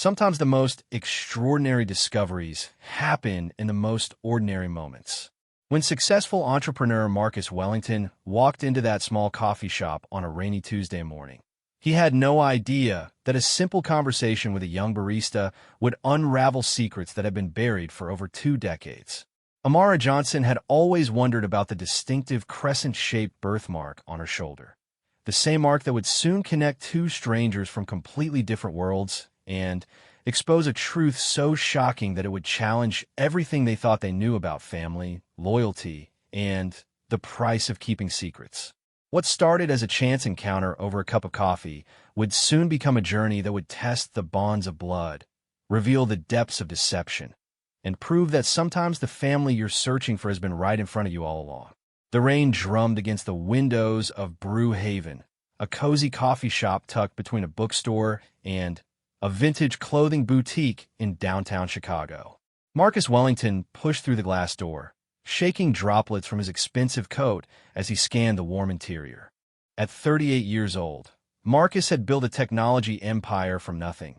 Sometimes the most extraordinary discoveries happen in the most ordinary moments. When successful entrepreneur Marcus Wellington walked into that small coffee shop on a rainy Tuesday morning, he had no idea that a simple conversation with a young barista would unravel secrets that had been buried for over 2 decades. Amara Johnson had always wondered about the distinctive crescent-shaped birthmark on her shoulder, the same mark that would soon connect two strangers from completely different worlds and expose a truth so shocking that it would challenge everything they thought they knew about family, loyalty, and the price of keeping secrets. What started as a chance encounter over a cup of coffee would soon become a journey that would test the bonds of blood, reveal the depths of deception, and prove that sometimes the family you're searching for has been right in front of you all along. The rain drummed against the windows of Brew Haven, a cozy coffee shop tucked between a bookstore and a vintage clothing boutique in downtown Chicago. Marcus Wellington pushed through the glass door, shaking droplets from his expensive coat as he scanned the warm interior. At 38 years old, Marcus had built a technology empire from nothing,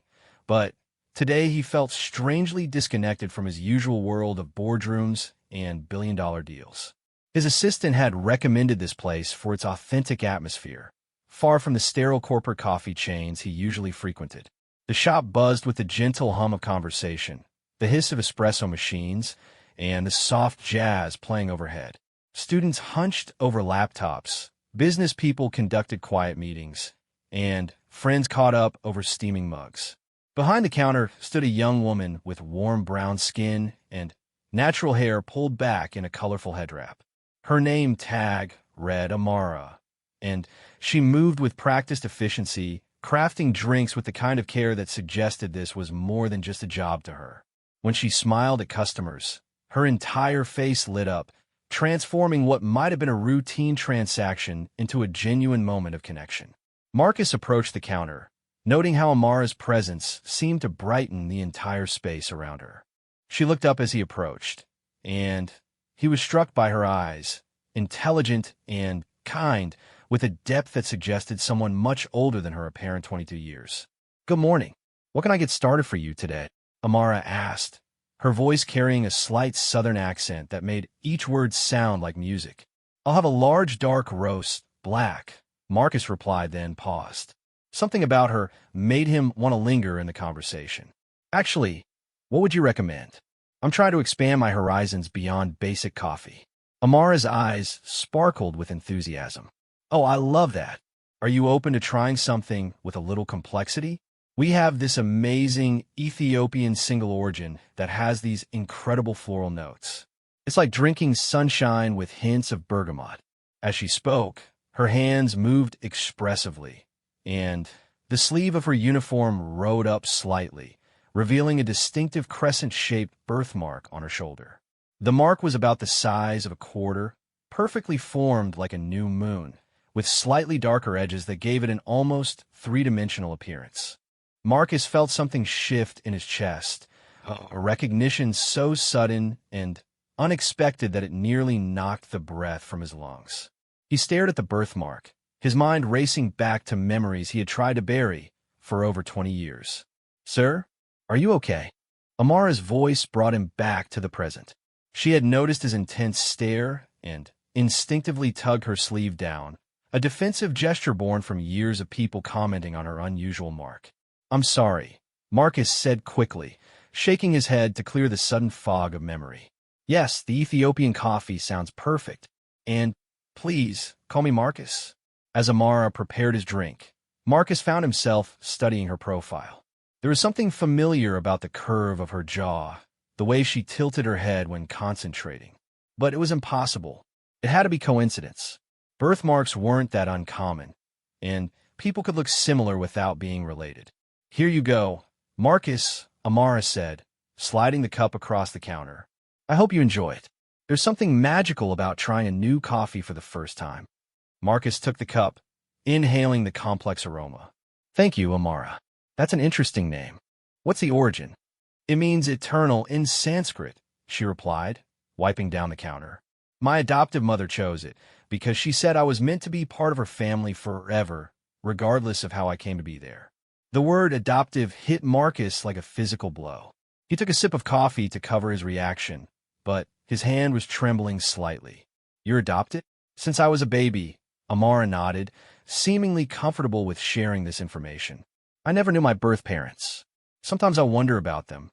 but today he felt strangely disconnected from his usual world of boardrooms and billion-dollar deals. His assistant had recommended this place for its authentic atmosphere, far from the sterile corporate coffee chains he usually frequented. The shop buzzed with the gentle hum of conversation, the hiss of espresso machines, and the soft jazz playing overhead. Students hunched over laptops, business people conducted quiet meetings, and friends caught up over steaming mugs. Behind the counter stood a young woman with warm brown skin and natural hair pulled back in a colorful head wrap. Her name tag read Amara, and she moved with practiced efficiency, crafting drinks with the kind of care that suggested this was more than just a job to her. When she smiled at customers, her entire face lit up, transforming what might have been a routine transaction into a genuine moment of connection. Marcus approached the counter, noting how Amara's presence seemed to brighten the entire space around her. She looked up as he approached, and he was struck by her eyes, intelligent and kind, with a depth that suggested someone much older than her apparent 22 years. "Good morning. What can I get started for you today?" Amara asked, her voice carrying a slight southern accent that made each word sound like music. "I'll have a large dark roast, black," Marcus replied, then paused. Something about her made him want to linger in the conversation. "Actually, what would you recommend? I'm trying to expand my horizons beyond basic coffee." Amara's eyes sparkled with enthusiasm. "Oh, I love that. Are you open to trying something with a little complexity? We have this amazing Ethiopian single origin that has these incredible floral notes. It's like drinking sunshine with hints of bergamot." As she spoke, her hands moved expressively, and the sleeve of her uniform rode up slightly, revealing a distinctive crescent-shaped birthmark on her shoulder. The mark was about the size of a quarter, perfectly formed like a new moon, with slightly darker edges that gave it an almost three-dimensional appearance. Marcus felt something shift in his chest, a recognition so sudden and unexpected that it nearly knocked the breath from his lungs. He stared at the birthmark, his mind racing back to memories he had tried to bury for over 20 years. "Sir, are you okay?" Amara's voice brought him back to the present. She had noticed his intense stare and instinctively tugged her sleeve down, a defensive gesture born from years of people commenting on her unusual mark. "I'm sorry," Marcus said quickly, shaking his head to clear the sudden fog of memory. "Yes, the Ethiopian coffee sounds perfect. And please, call me Marcus." As Amara prepared his drink, Marcus found himself studying her profile. There was something familiar about the curve of her jaw, the way she tilted her head when concentrating. But it was impossible. It had to be coincidence. Birthmarks weren't that uncommon, and people could look similar without being related. "Here you go, Marcus," Amara said, sliding the cup across the counter. "I hope you enjoy it. There's something magical about trying a new coffee for the first time." Marcus took the cup, inhaling the complex aroma. "Thank you, Amara. That's an interesting name. What's the origin?" "It means eternal in Sanskrit," she replied, wiping down the counter. "My adoptive mother chose it because she said I was meant to be part of her family forever, regardless of how I came to be there." The word adoptive hit Marcus like a physical blow. He took a sip of coffee to cover his reaction, but his hand was trembling slightly. You're adopted? Since I was a baby, Amara nodded, seemingly comfortable with sharing this information. I never knew my birth parents. Sometimes I wonder about them,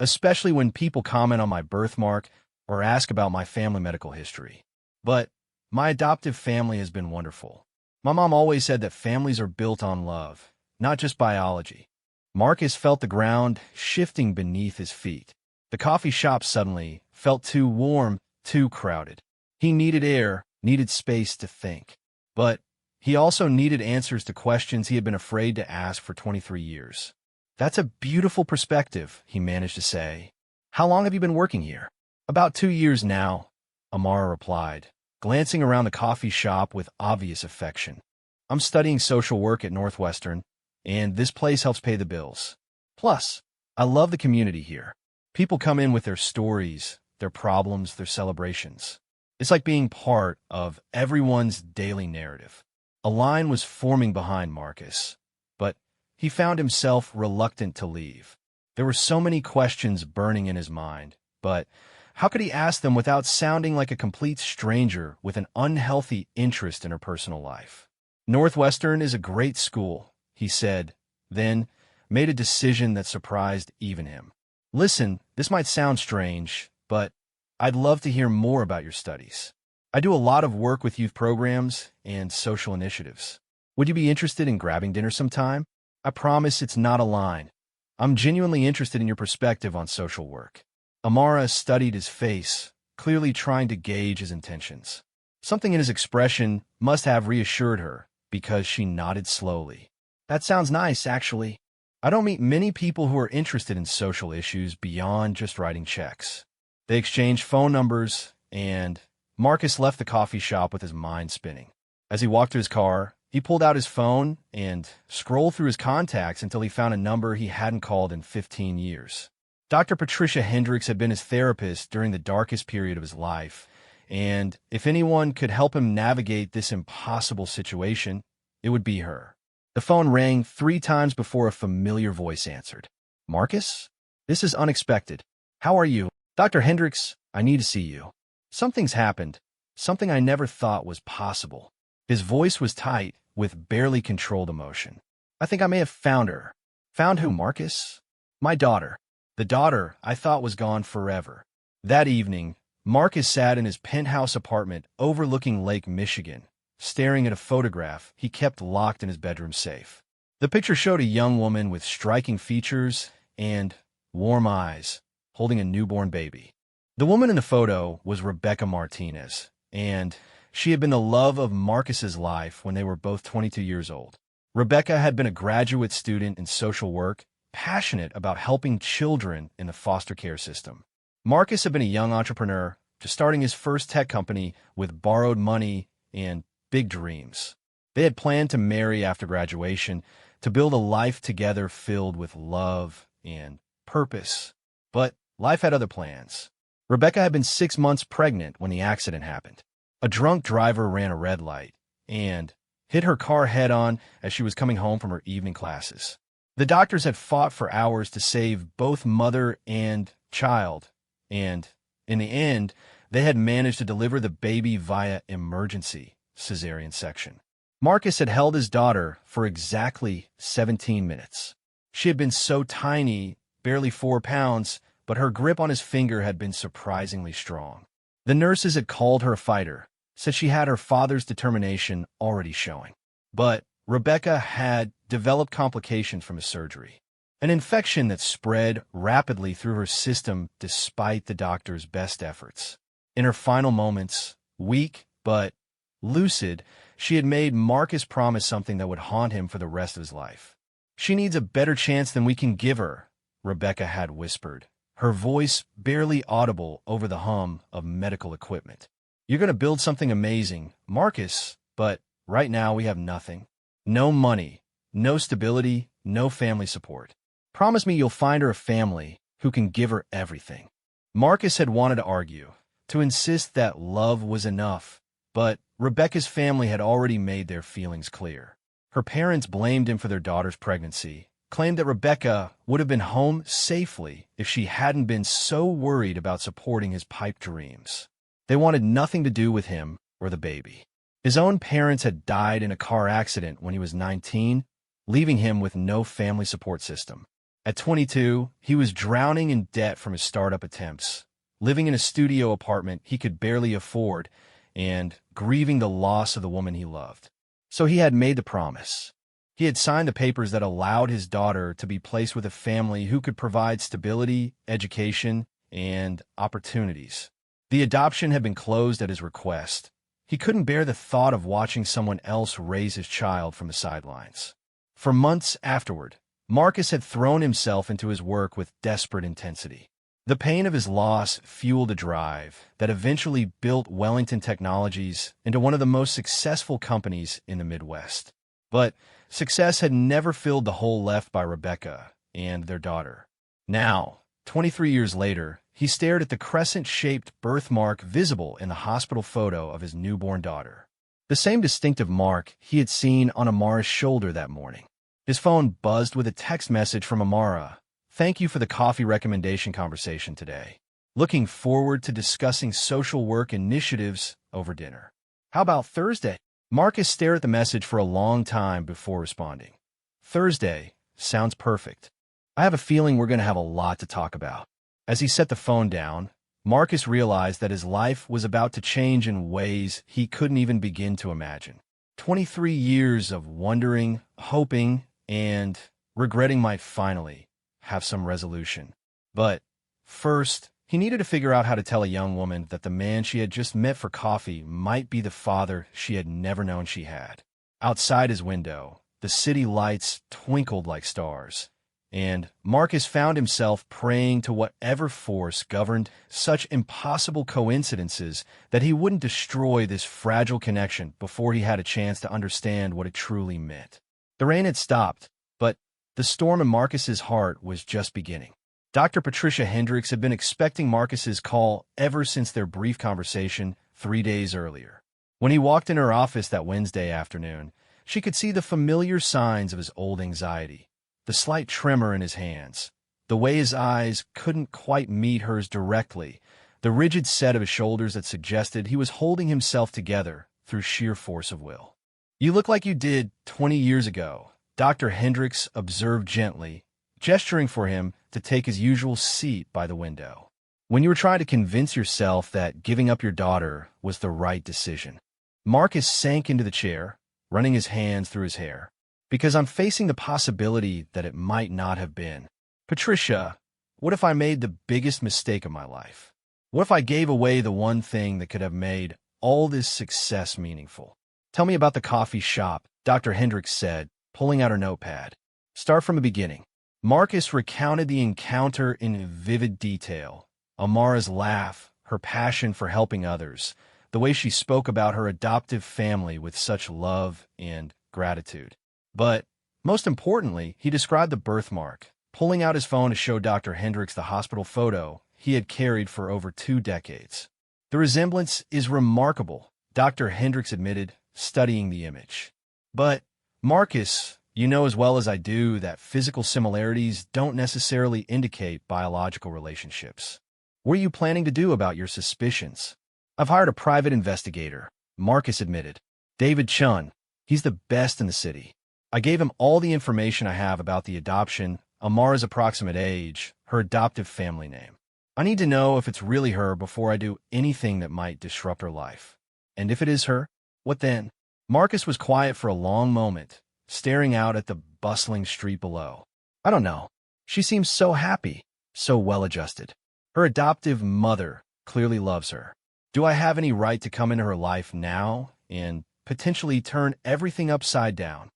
especially when people comment on my birthmark or ask about my family medical history. But my adoptive family has been wonderful. My mom always said that families are built on love, not just biology. Marcus felt the ground shifting beneath his feet. The coffee shop suddenly felt too warm, too crowded. He needed air, needed space to think. But he also needed answers to questions he had been afraid to ask for 23 years. That's a beautiful perspective, he managed to say. How long have you been working here? About 2 years now, Amara replied, glancing around the coffee shop with obvious affection. I'm studying social work at Northwestern, and this place helps pay the bills. Plus, I love the community here. People come in with their stories, their problems, their celebrations. It's like being part of everyone's daily narrative. A line was forming behind Marcus, but he found himself reluctant to leave. There were so many questions burning in his mind, but how could he ask them without sounding like a complete stranger with an unhealthy interest in her personal life? Northwestern is a great school, he said, then made a decision that surprised even him. Listen, this might sound strange, but I'd love to hear more about your studies. I do a lot of work with youth programs and social initiatives. Would you be interested in grabbing dinner sometime? I promise it's not a line. I'm genuinely interested in your perspective on social work. Amara studied his face, clearly trying to gauge his intentions. Something in his expression must have reassured her, because she nodded slowly. That sounds nice, actually. I don't meet many people who are interested in social issues beyond just writing checks. They exchanged phone numbers, and Marcus left the coffee shop with his mind spinning. As he walked to his car, he pulled out his phone and scrolled through his contacts until he found a number he hadn't called in 15 years. Dr. Patricia Hendricks had been his therapist during the darkest period of his life, and if anyone could help him navigate this impossible situation, it would be her. The phone rang 3 times before a familiar voice answered. Marcus? This is unexpected. How are you? Dr. Hendricks, I need to see you. Something's happened. Something I never thought was possible. His voice was tight, with barely controlled emotion. I think I may have found her. Found who, Marcus? My daughter. The daughter I thought was gone forever. That evening, Marcus sat in his penthouse apartment overlooking Lake Michigan, staring at a photograph he kept locked in his bedroom safe. The picture showed a young woman with striking features and warm eyes, holding a newborn baby. The woman in the photo was Rebecca Martinez, and she had been the love of Marcus's life when they were both 22 years old. Rebecca had been a graduate student in social work, passionate about helping children in the foster care system. Marcus had been a young entrepreneur, just starting his first tech company with borrowed money and big dreams. They had planned to marry after graduation, to build a life together filled with love and purpose. But life had other plans. Rebecca had been 6 months pregnant when the accident happened. A drunk driver ran a red light and hit her car head-on as she was coming home from her evening classes. The doctors had fought for hours to save both mother and child, and in the end, they had managed to deliver the baby via emergency cesarean section. Marcus had held his daughter for exactly 17 minutes. She had been so tiny, barely 4 pounds, but her grip on his finger had been surprisingly strong. The nurses had called her a fighter, said she had her father's determination already showing. But Rebecca had developed complications from his surgery, an infection that spread rapidly through her system despite the doctor's best efforts. In her final moments, weak but lucid, she had made Marcus promise something that would haunt him for the rest of his life. She needs a better chance than we can give her, Rebecca had whispered, her voice barely audible over the hum of medical equipment. You're going to build something amazing, Marcus, but right now we have nothing. No money, no stability, no family support. Promise me you'll find her a family who can give her everything. Marcus had wanted to argue, to insist that love was enough, but Rebecca's family had already made their feelings clear. Her parents blamed him for their daughter's pregnancy, claimed that Rebecca would have been home safely if she hadn't been so worried about supporting his pipe dreams. They wanted nothing to do with him or the baby. His own parents had died in a car accident when he was 19, leaving him with no family support system. At 22, he was drowning in debt from his startup attempts, living in a studio apartment he could barely afford, and grieving the loss of the woman he loved. So he had made the promise. He had signed the papers that allowed his daughter to be placed with a family who could provide stability, education, and opportunities. The adoption had been closed at his request. He couldn't bear the thought of watching someone else raise his child from the sidelines. For months afterward, Marcus had thrown himself into his work with desperate intensity. The pain of his loss fueled a drive that eventually built Wellington Technologies into one of the most successful companies in the Midwest. But success had never filled the hole left by Rebecca and their daughter. Now, 23 years later, he stared at the crescent-shaped birthmark visible in the hospital photo of his newborn daughter. The same distinctive mark he had seen on Amara's shoulder that morning. His phone buzzed with a text message from Amara. "Thank you for the coffee recommendation conversation today. Looking forward to discussing social work initiatives over dinner. How about Thursday?" Marcus stared at the message for a long time before responding. "Thursday sounds perfect. I have a feeling we're going to have a lot to talk about." As he set the phone down, Marcus realized that his life was about to change in ways he couldn't even begin to imagine. 23 years of wondering, hoping, and regretting might finally have some resolution. But first, he needed to figure out how to tell a young woman that the man she had just met for coffee might be the father she had never known she had. Outside his window, the city lights twinkled like stars, and Marcus found himself praying to whatever force governed such impossible coincidences that he wouldn't destroy this fragile connection before he had a chance to understand what it truly meant. The rain had stopped, but the storm in Marcus's heart was just beginning. Dr. Patricia Hendricks had been expecting Marcus's call ever since their brief conversation 3 days earlier. When he walked in her office that Wednesday afternoon, she could see the familiar signs of his old anxiety. The slight tremor in his hands, the way his eyes couldn't quite meet hers directly, the rigid set of his shoulders that suggested he was holding himself together through sheer force of will. "You look like you did 20 years ago," Dr. Hendricks observed gently, gesturing for him to take his usual seat by the window. "When you were trying to convince yourself that giving up your daughter was the right decision." Marcus sank into the chair, running his hands through his hair. "Because I'm facing the possibility that it might not have been. Patricia, what if I made the biggest mistake of my life? What if I gave away the one thing that could have made all this success meaningful?" "Tell me about the coffee shop," Dr. Hendricks said, pulling out her notepad. "Start from the beginning." Marcus recounted the encounter in vivid detail. Amara's laugh, her passion for helping others, the way she spoke about her adoptive family with such love and gratitude. But, most importantly, he described the birthmark, pulling out his phone to show Dr. Hendricks the hospital photo he had carried for over 2 decades. "The resemblance is remarkable," Dr. Hendricks admitted, studying the image. "But, Marcus, you know as well as I do that physical similarities don't necessarily indicate biological relationships. What are you planning to do about your suspicions?" "I've hired a private investigator," Marcus admitted. "David Chun. He's the best in the city. I gave him all the information I have about the adoption, Amara's approximate age, her adoptive family name. I need to know if it's really her before I do anything that might disrupt her life. And if it is her, what then?" Marcus was quiet for a long moment, staring out at the bustling street below. "I don't know. She seems so happy, so well-adjusted. Her adoptive mother clearly loves her. Do I have any right to come into her life now and potentially turn everything upside down?"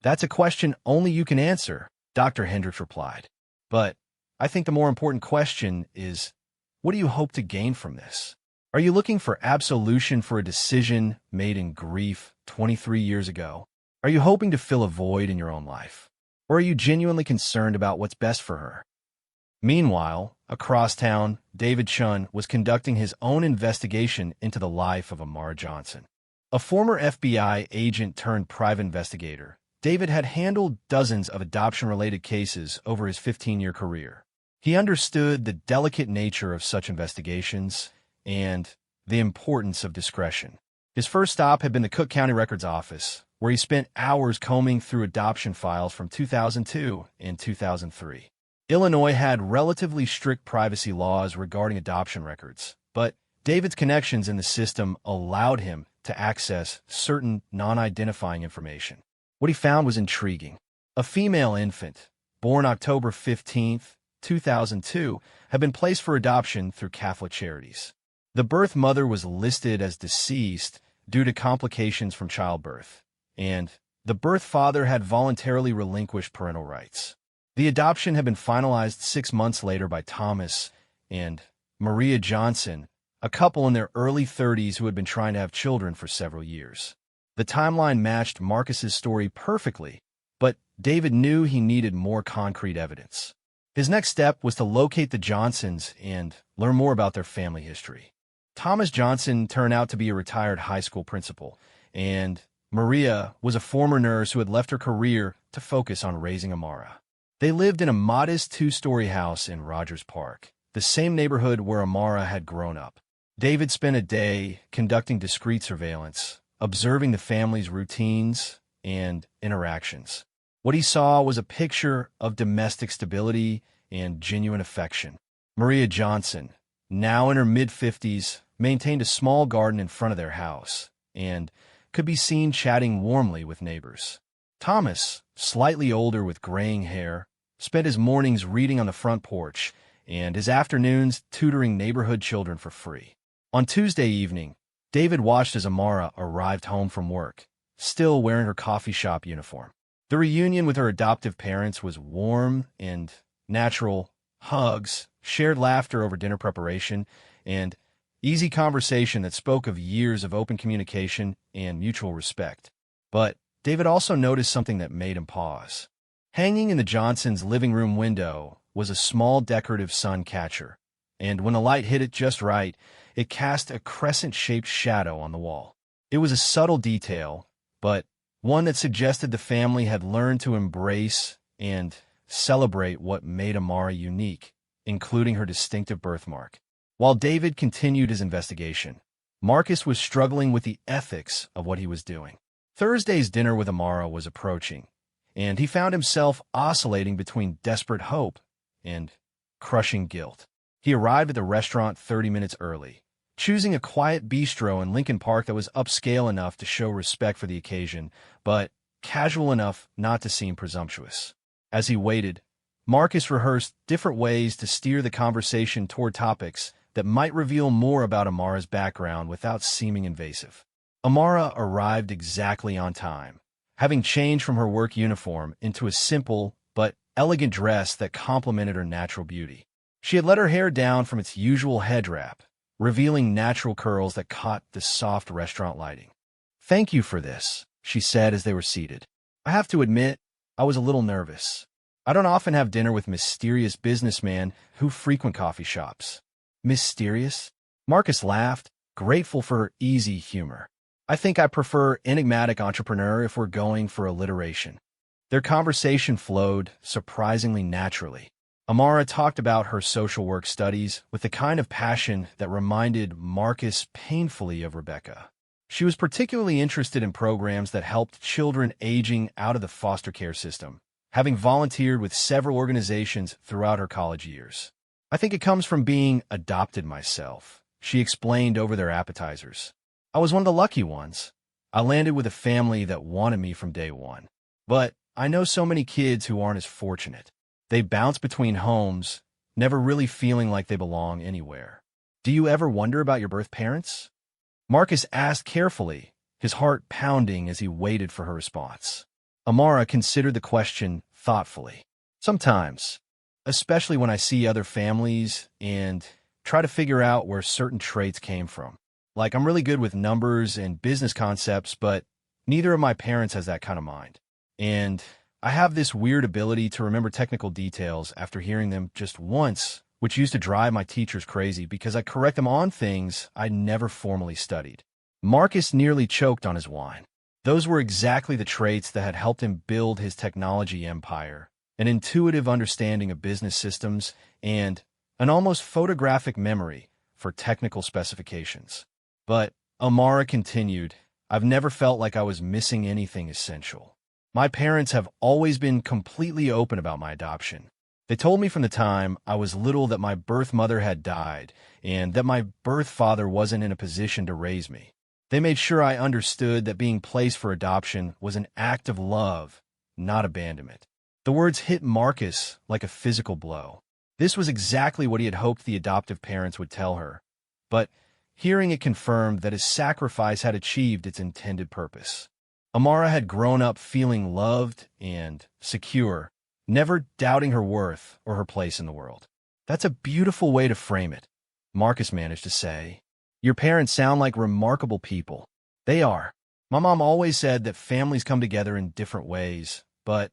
"That's a question only you can answer," Dr. Hendricks replied. "But I think the more important question is, what do you hope to gain from this? Are you looking for absolution for a decision made in grief 23 years ago? Are you hoping to fill a void in your own life? Or are you genuinely concerned about what's best for her?" Meanwhile, across town, David Chun was conducting his own investigation into the life of Amara Johnson. A former FBI agent turned private investigator, David had handled dozens of adoption-related cases over his 15-year career. He understood the delicate nature of such investigations and the importance of discretion. His first stop had been the Cook County Records Office, where he spent hours combing through adoption files from 2002 and 2003. Illinois had relatively strict privacy laws regarding adoption records, but David's connections in the system allowed him to access certain non-identifying information. What he found was intriguing. A female infant, born October 15, 2002, had been placed for adoption through Catholic Charities. The birth mother was listed as deceased due to complications from childbirth, and the birth father had voluntarily relinquished parental rights. The adoption had been finalized 6 months later by Thomas and Maria Johnson, a couple in their early 30s who had been trying to have children for several years. The timeline matched Marcus's story perfectly, but David knew he needed more concrete evidence. His next step was to locate the Johnsons and learn more about their family history. Thomas Johnson turned out to be a retired high school principal, and Maria was a former nurse who had left her career to focus on raising Amara. They lived in a modest 2-story house in Rogers Park, the same neighborhood where Amara had grown up. David spent a day conducting discreet surveillance, observing the family's routines and interactions. What he saw was a picture of domestic stability and genuine affection. Maria Johnson, now in her mid-50s, maintained a small garden in front of their house and could be seen chatting warmly with neighbors. Thomas, slightly older with graying hair, spent his mornings reading on the front porch and his afternoons tutoring neighborhood children for free. On Tuesday evening, David watched as Amara arrived home from work, still wearing her coffee shop uniform. The reunion with her adoptive parents was warm and natural. Hugs, shared laughter over dinner preparation, and easy conversation that spoke of years of open communication and mutual respect. But David also noticed something that made him pause. Hanging in the Johnsons' living room window was a small decorative sun catcher, and when the light hit it just right, it cast a crescent-shaped shadow on the wall. It was a subtle detail, but one that suggested the family had learned to embrace and celebrate what made Amara unique, including her distinctive birthmark. While David continued his investigation, Marcus was struggling with the ethics of what he was doing. Thursday's dinner with Amara was approaching, and he found himself oscillating between desperate hope and crushing guilt. He arrived at the restaurant 30 minutes early, choosing a quiet bistro in Lincoln Park that was upscale enough to show respect for the occasion, but casual enough not to seem presumptuous. As he waited, Marcus rehearsed different ways to steer the conversation toward topics that might reveal more about Amara's background without seeming invasive. Amara arrived exactly on time, having changed from her work uniform into a simple but elegant dress that complemented her natural beauty. She had let her hair down from its usual head wrap, revealing natural curls that caught the soft restaurant lighting. "Thank you for this," she said as they were seated. "I have to admit, I was a little nervous. I don't often have dinner with mysterious businessmen who frequent coffee shops." "Mysterious?" Marcus laughed, grateful for her easy humor. "I think I prefer enigmatic entrepreneur if we're going for alliteration." Their conversation flowed surprisingly naturally. Amara talked about her social work studies with the kind of passion that reminded Marcus painfully of Rebecca. She was particularly interested in programs that helped children aging out of the foster care system, having volunteered with several organizations throughout her college years. "I think it comes from being adopted myself," she explained over their appetizers. "I was one of the lucky ones. I landed with a family that wanted me from day one. But I know so many kids who aren't as fortunate. They bounce between homes, never really feeling like they belong anywhere." "Do you ever wonder about your birth parents?" Marcus asked carefully, his heart pounding as he waited for her response. Amara considered the question thoughtfully. "Sometimes, especially when I see other families and try to figure out where certain traits came from. Like, I'm really good with numbers and business concepts, but neither of my parents has that kind of mind. And I have this weird ability to remember technical details after hearing them just once, which used to drive my teachers crazy because I correct them on things I never formally studied." Marcus nearly choked on his wine. Those were exactly the traits that had helped him build his technology empire: an intuitive understanding of business systems and an almost photographic memory for technical specifications. But Amara continued, "I've never felt like I was missing anything essential. My parents have always been completely open about my adoption. They told me from the time I was little that my birth mother had died and that my birth father wasn't in a position to raise me. They made sure I understood that being placed for adoption was an act of love, not abandonment." The words hit Marcus like a physical blow. This was exactly what he had hoped the adoptive parents would tell her, but hearing it confirmed that his sacrifice had achieved its intended purpose. Amara had grown up feeling loved and secure, never doubting her worth or her place in the world. "That's a beautiful way to frame it," Marcus managed to say. "Your parents sound like remarkable people." "They are. My mom always said that families come together in different ways, but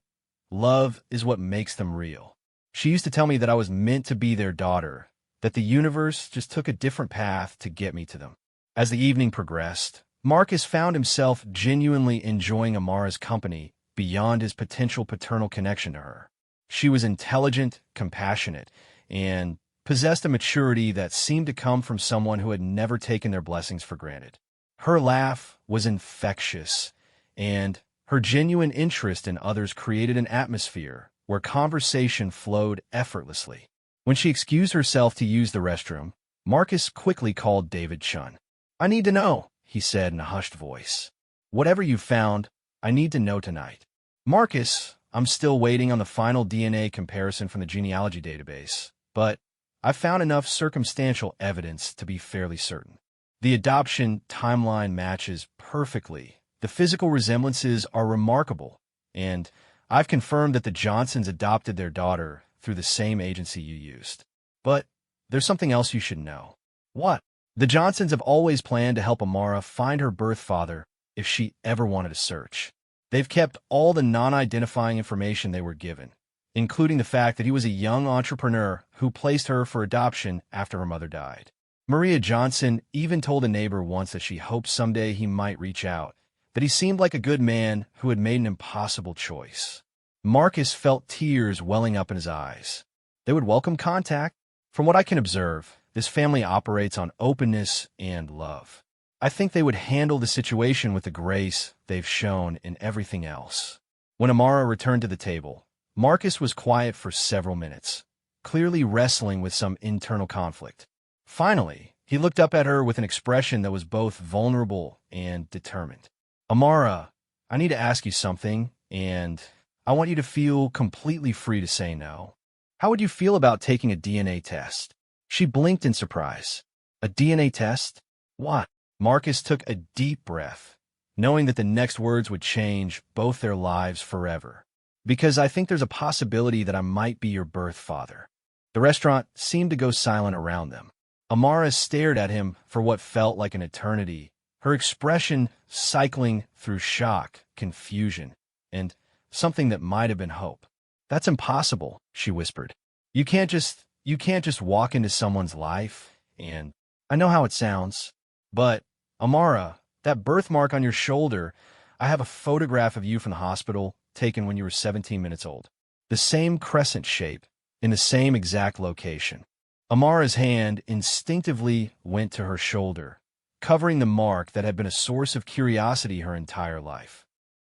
love is what makes them real. She used to tell me that I was meant to be their daughter, that the universe just took a different path to get me to them." As the evening progressed, Marcus found himself genuinely enjoying Amara's company beyond his potential paternal connection to her. She was intelligent, compassionate, and possessed a maturity that seemed to come from someone who had never taken their blessings for granted. Her laugh was infectious, and her genuine interest in others created an atmosphere where conversation flowed effortlessly. When she excused herself to use the restroom, Marcus quickly called David Chun. "I need to know," he said in a hushed voice. "Whatever you found, I need to know tonight." "Marcus, I'm still waiting on the final DNA comparison from the genealogy database, but I found enough circumstantial evidence to be fairly certain. The adoption timeline matches perfectly. The physical resemblances are remarkable, and I've confirmed that the Johnsons adopted their daughter through the same agency you used. But there's something else you should know." "What?" "The Johnsons have always planned to help Amara find her birth father if she ever wanted to search. They've kept all the non-identifying information they were given, including the fact that he was a young entrepreneur who placed her for adoption after her mother died. Maria Johnson even told a neighbor once that she hoped someday he might reach out, that he seemed like a good man who had made an impossible choice." Marcus felt tears welling up in his eyes. "They would welcome contact. From what I can observe, this family operates on openness and love. I think they would handle the situation with the grace they've shown in everything else." When Amara returned to the table, Marcus was quiet for several minutes, clearly wrestling with some internal conflict. Finally, he looked up at her with an expression that was both vulnerable and determined. "Amara, I need to ask you something, and I want you to feel completely free to say no. How would you feel about taking a DNA test?" She blinked in surprise. "A DNA test? What?" Marcus took a deep breath, knowing that the next words would change both their lives forever. "Because I think there's a possibility that I might be your birth father." The restaurant seemed to go silent around them. Amara stared at him for what felt like an eternity, her expression cycling through shock, confusion, and something that might have been hope. "That's impossible," she whispered. You can't just walk into someone's life, and I know how it sounds, but Amara, that birthmark on your shoulder, I have a photograph of you from the hospital taken when you were 17 minutes old. The same crescent shape, in the same exact location." Amara's hand instinctively went to her shoulder, covering the mark that had been a source of curiosity her entire life.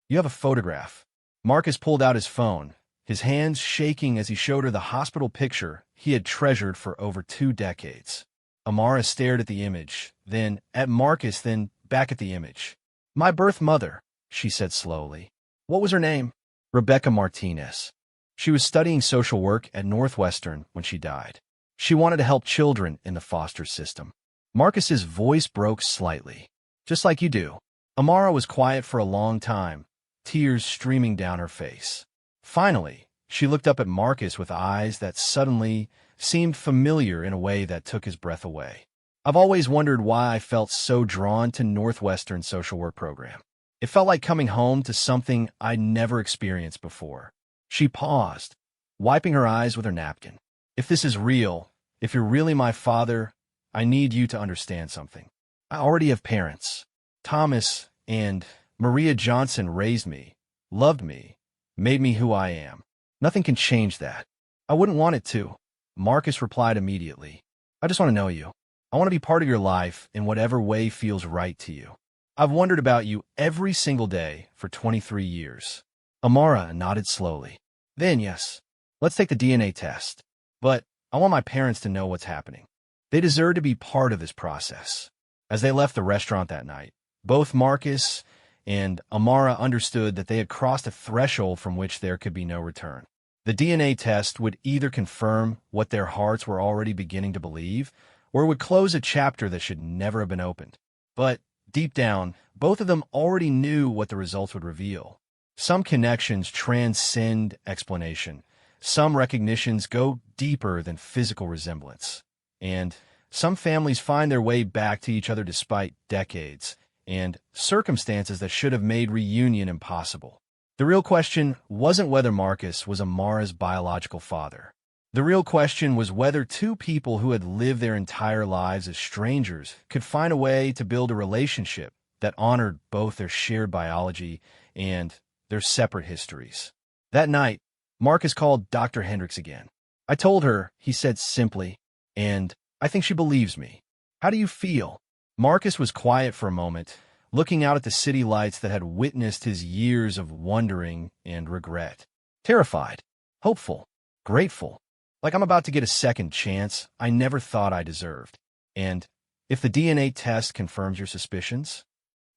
"You have a photograph." Marcus pulled out his phone, his hands shaking as he showed her the hospital picture he had treasured for over 2 decades. Amara stared at the image, then at Marcus, then back at the image. "My birth mother," she said slowly. "What was her name?" "Rebecca Martinez. She was studying social work at Northwestern when she died. She wanted to help children in the foster system." Marcus's voice broke slightly. "Just like you do." Amara was quiet for a long time, tears streaming down her face. Finally, she looked up at Marcus with eyes that suddenly seemed familiar in a way that took his breath away. "I've always wondered why I felt so drawn to Northwestern social work program. It felt like coming home to something I'd never experienced before." She paused, wiping her eyes with her napkin. "If this is real, if you're really my father, I need you to understand something. I already have parents, Thomas and Maria Johnson raised me, loved me, made me who I am. Nothing can change that. I wouldn't want it to. Marcus replied immediately. I just want to know you. I want to be part of your life in whatever way feels right to you. I've wondered about you every single day for 23 years. Amara nodded slowly. Then, yes, let's take the DNA test. But I want my parents to know what's happening. They deserve to be part of this process. As they left the restaurant that night, both Marcus and Amara understood that they had crossed a threshold from which there could be no return. The DNA test would either confirm what their hearts were already beginning to believe, or it would close a chapter that should never have been opened. But deep down, both of them already knew what the results would reveal. Some connections transcend explanation. Some recognitions go deeper than physical resemblance. And some families find their way back to each other despite decades and circumstances that should have made reunion impossible. The real question wasn't whether Marcus was Amara's biological father. The real question was whether two people who had lived their entire lives as strangers could find a way to build a relationship that honored both their shared biology and their separate histories. That night, Marcus called Dr. Hendricks again. I told her, he said simply, and I think she believes me. How do you feel? Marcus was quiet for a moment, looking out at the city lights that had witnessed his years of wondering and regret. Terrified, hopeful, grateful, like I'm about to get a second chance I never thought I deserved. And if the DNA test confirms your suspicions,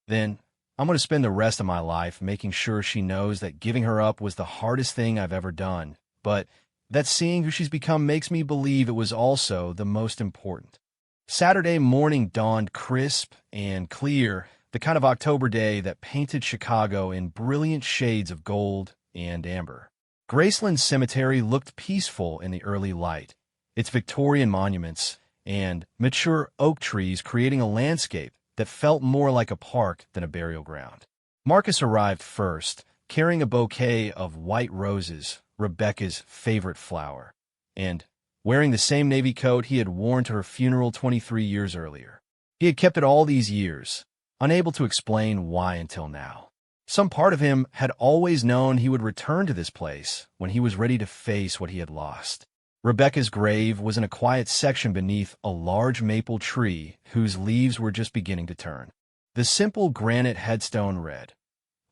then I'm going to spend the rest of my life making sure she knows that giving her up was the hardest thing I've ever done, but that seeing who she's become makes me believe it was also the most important. Saturday morning dawned crisp and clear, the kind of October day that painted Chicago in brilliant shades of gold and amber. Graceland Cemetery looked peaceful in the early light, its Victorian monuments and mature oak trees creating a landscape that felt more like a park than a burial ground. Marcus arrived first, carrying a bouquet of white roses, Rebecca's favorite flower, and wearing the same navy coat he had worn to her funeral 23 years earlier. He had kept it all these years, unable to explain why until now. Some part of him had always known he would return to this place when he was ready to face what he had lost. Rebecca's grave was in a quiet section beneath a large maple tree whose leaves were just beginning to turn. The simple granite headstone read,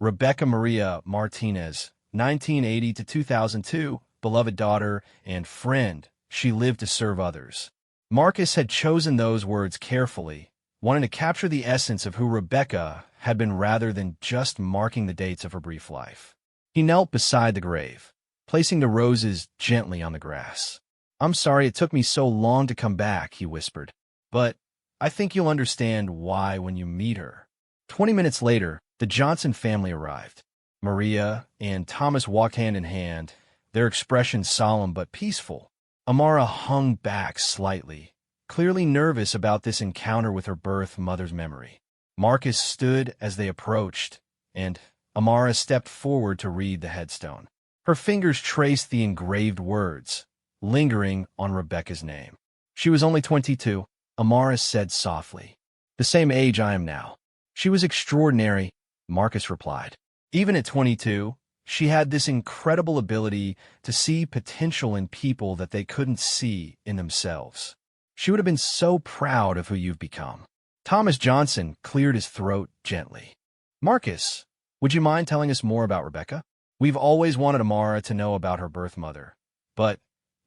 Rebecca Maria Martinez, 1980 to 2002, beloved daughter and friend, she lived to serve others. Marcus had chosen those words carefully, wanting to capture the essence of who Rebecca had been rather than just marking the dates of her brief life. He knelt beside the grave, placing the roses gently on the grass. I'm sorry it took me so long to come back, he whispered, but I think you'll understand why when you meet her. 20 minutes later, the Johnson family arrived. Maria and Thomas walked hand in hand, their expressions solemn but peaceful. Amara hung back slightly, clearly nervous about this encounter with her birth mother's memory. Marcus stood as they approached, and Amara stepped forward to read the headstone. Her fingers traced the engraved words, lingering on Rebecca's name. She was only 22, Amara said softly. The same age I am now. She was extraordinary, Marcus replied. Even at 22, she had this incredible ability to see potential in people that they couldn't see in themselves. She would have been so proud of who you've become. Thomas Johnson cleared his throat gently. Marcus, would you mind telling us more about Rebecca? We've always wanted Amara to know about her birth mother, but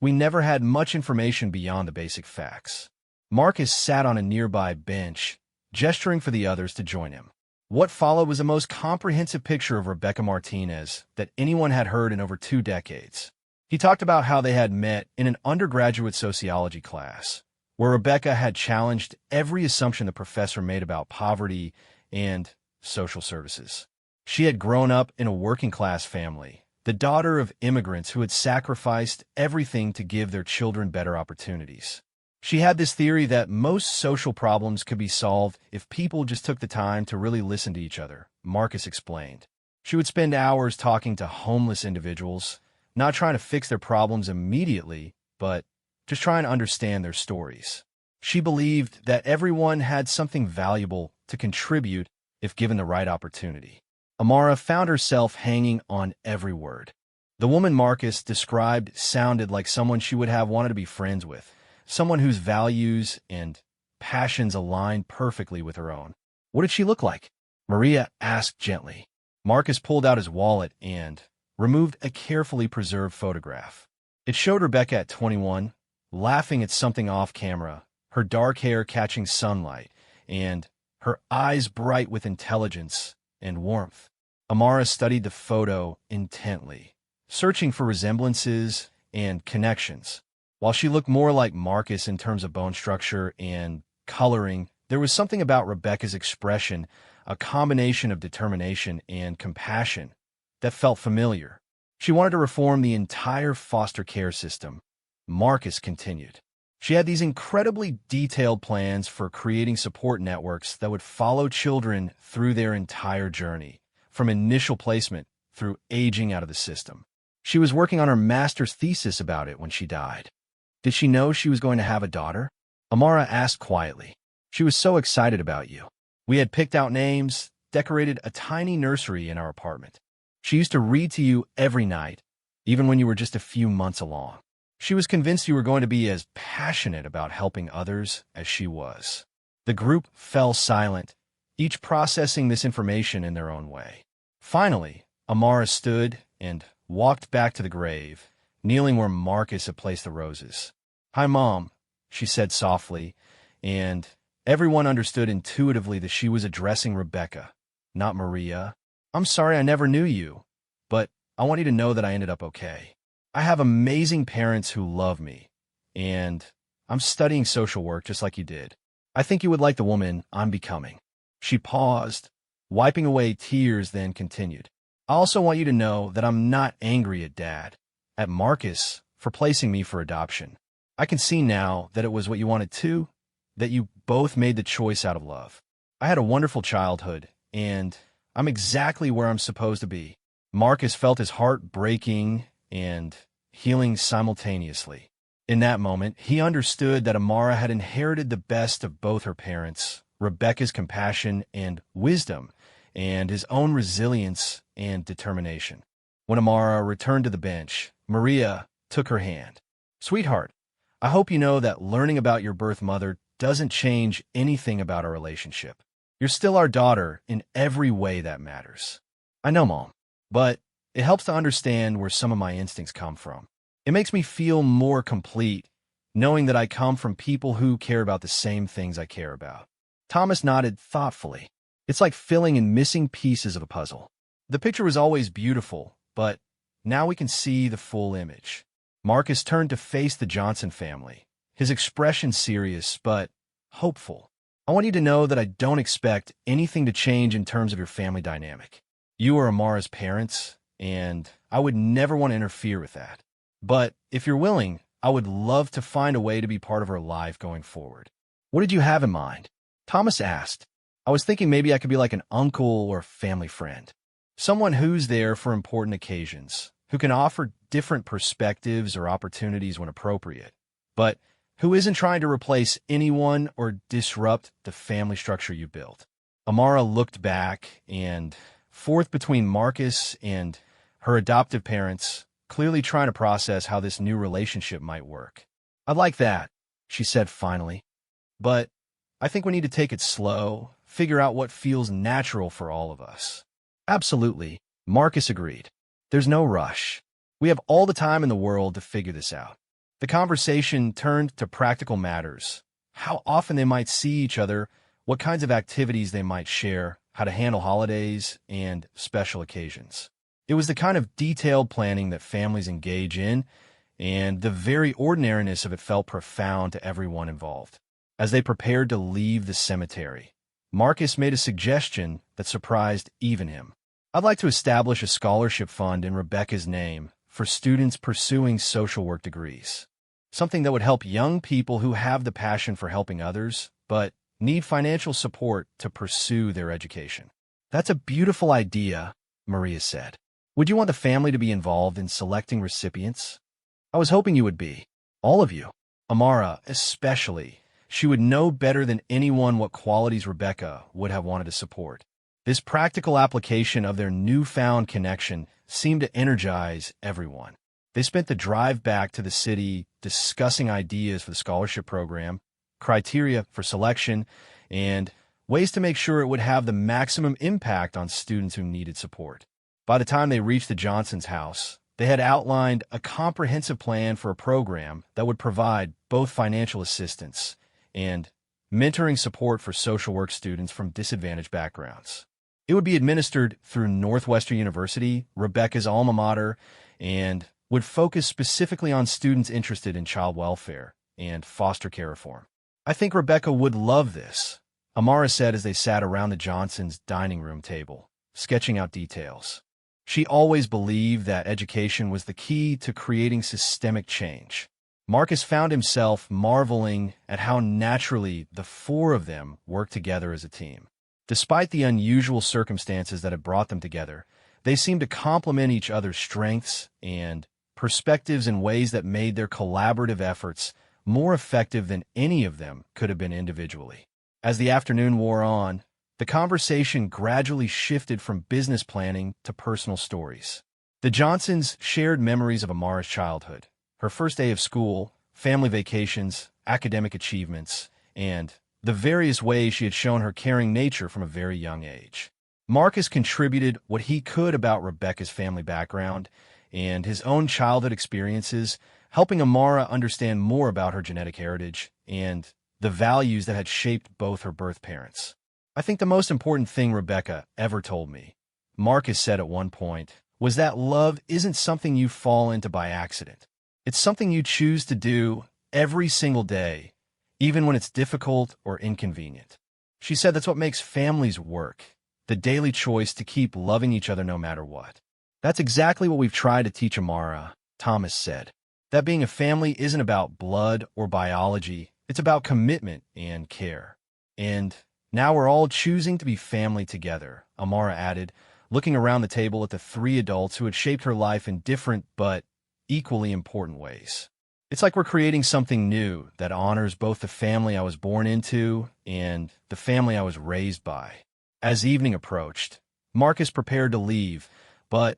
we never had much information beyond the basic facts. Marcus sat on a nearby bench, gesturing for the others to join him. What followed was the most comprehensive picture of Rebecca Martinez that anyone had heard in over 2 decades. He talked about how they had met in an undergraduate sociology class, where Rebecca had challenged every assumption the professor made about poverty and social services. She had grown up in a working-class family, the daughter of immigrants who had sacrificed everything to give their children better opportunities. She had this theory that most social problems could be solved if people just took the time to really listen to each other, Marcus explained. She would spend hours talking to homeless individuals, not trying to fix their problems immediately, but just trying to understand their stories. She believed that everyone had something valuable to contribute if given the right opportunity. Amara found herself hanging on every word. The woman Marcus described sounded like someone she would have wanted to be friends with, someone whose values and passions aligned perfectly with her own. What did she look like? Maria asked gently. Marcus pulled out his wallet and removed a carefully preserved photograph. It showed Rebecca at 21, laughing at something off camera, her dark hair catching sunlight, and her eyes bright with intelligence and warmth. Amara studied the photo intently, searching for resemblances and connections. While she looked more like Marcus in terms of bone structure and coloring, there was something about Rebecca's expression, a combination of determination and compassion, that felt familiar. She wanted to reform the entire foster care system. Marcus continued. She had these incredibly detailed plans for creating support networks that would follow children through their entire journey, from initial placement through aging out of the system. She was working on her master's thesis about it when she died. Did she know she was going to have a daughter? Amara asked quietly. She was so excited about you. We had picked out names, decorated a tiny nursery in our apartment. She used to read to you every night, even when you were just a few months along. She was convinced you were going to be as passionate about helping others as she was. The group fell silent, each processing this information in their own way. Finally, Amara stood and walked back to the grave, kneeling where Marcus had placed the roses. "Hi, Mom," she said softly, and everyone understood intuitively that she was addressing Rebecca, not Maria. "I'm sorry I never knew you, but I want you to know that I ended up okay. I have amazing parents who love me, and I'm studying social work just like you did. I think you would like the woman I'm becoming." She paused, wiping away tears, then continued. "I also want you to know that I'm not angry at Dad, at Marcus, for placing me for adoption. I can see now that it was what you wanted too, that you both made the choice out of love. I had a wonderful childhood, and I'm exactly where I'm supposed to be." Marcus felt his heart breaking and healing simultaneously. In that moment, he understood that Amara had inherited the best of both her parents, Rebecca's compassion and wisdom, and his own resilience and determination. When Amara returned to the bench, Maria took her hand. "Sweetheart, I hope you know that learning about your birth mother doesn't change anything about our relationship. You're still our daughter in every way that matters." "I know, Mom, but it helps to understand where some of my instincts come from. It makes me feel more complete, knowing that I come from people who care about the same things I care about." Thomas nodded thoughtfully. "It's like filling in missing pieces of a puzzle. The picture was always beautiful, but now we can see the full image." Marcus turned to face the Johnson family, his expression serious but hopeful. "I want you to know that I don't expect anything to change in terms of your family dynamic. You are Amara's parents, and I would never want to interfere with that. But if you're willing, I would love to find a way to be part of her life going forward." "What did you have in mind?" Thomas asked. "I was thinking maybe I could be like an uncle or family friend. Someone who's there for important occasions, who can offer different perspectives or opportunities when appropriate, but who isn't trying to replace anyone or disrupt the family structure you built." Amara looked back and forth between Marcus and her adoptive parents, clearly trying to process how this new relationship might work. "I'd like that," she said finally. "But I think we need to take it slow, figure out what feels natural for all of us." "Absolutely," Marcus agreed. "There's no rush. We have all the time in the world to figure this out." The conversation turned to practical matters, how often they might see each other, what kinds of activities they might share, how to handle holidays and special occasions. It was the kind of detailed planning that families engage in, and the very ordinariness of it felt profound to everyone involved. As they prepared to leave the cemetery, Marcus made a suggestion that surprised even him. "I'd like to establish a scholarship fund in Rebecca's name for students pursuing social work degrees. Something that would help young people who have the passion for helping others, but need financial support to pursue their education." "That's a beautiful idea," Maria said. "Would you want the family to be involved in selecting recipients?" "I was hoping you would be. All of you. Amara, especially. She would know better than anyone what qualities Rebecca would have wanted to support." This practical application of their newfound connection seemed to energize everyone. They spent the drive back to the city discussing ideas for the scholarship program, criteria for selection, and ways to make sure it would have the maximum impact on students who needed support. By the time they reached the Johnsons' house, they had outlined a comprehensive plan for a program that would provide both financial assistance and mentoring support for social work students from disadvantaged backgrounds. It would be administered through Northwestern University, Rebecca's alma mater, and would focus specifically on students interested in child welfare and foster care reform. "I think Rebecca would love this," Amara said as they sat around the Johnsons' dining room table, sketching out details. She always believed that education was the key to creating systemic change. Marcus found himself marveling at how naturally the four of them worked together as a team. Despite the unusual circumstances that had brought them together, they seemed to complement each other's strengths and perspectives in ways that made their collaborative efforts more effective than any of them could have been individually. As the afternoon wore on, the conversation gradually shifted from business planning to personal stories. The Johnsons shared memories of Amara's childhood, her first day of school, family vacations, academic achievements, and the various ways she had shown her caring nature from a very young age. Marcus contributed what he could about Rebecca's family background and his own childhood experiences, helping Amara understand more about her genetic heritage and the values that had shaped both her birth parents. "I think the most important thing Rebecca ever told me," Marcus said at one point, "was that love isn't something you fall into by accident. It's something you choose to do every single day, even when it's difficult or inconvenient." She said that's what makes families work, the daily choice to keep loving each other no matter what. "That's exactly what we've tried to teach Amara," Thomas said. "That being a family isn't about blood or biology, it's about commitment and care. And now we're all choosing to be family together," Amara added, looking around the table at the three adults who had shaped her life in different but equally important ways. "It's like we're creating something new that honors both the family I was born into and the family I was raised by." As evening approached, Marcus prepared to leave, but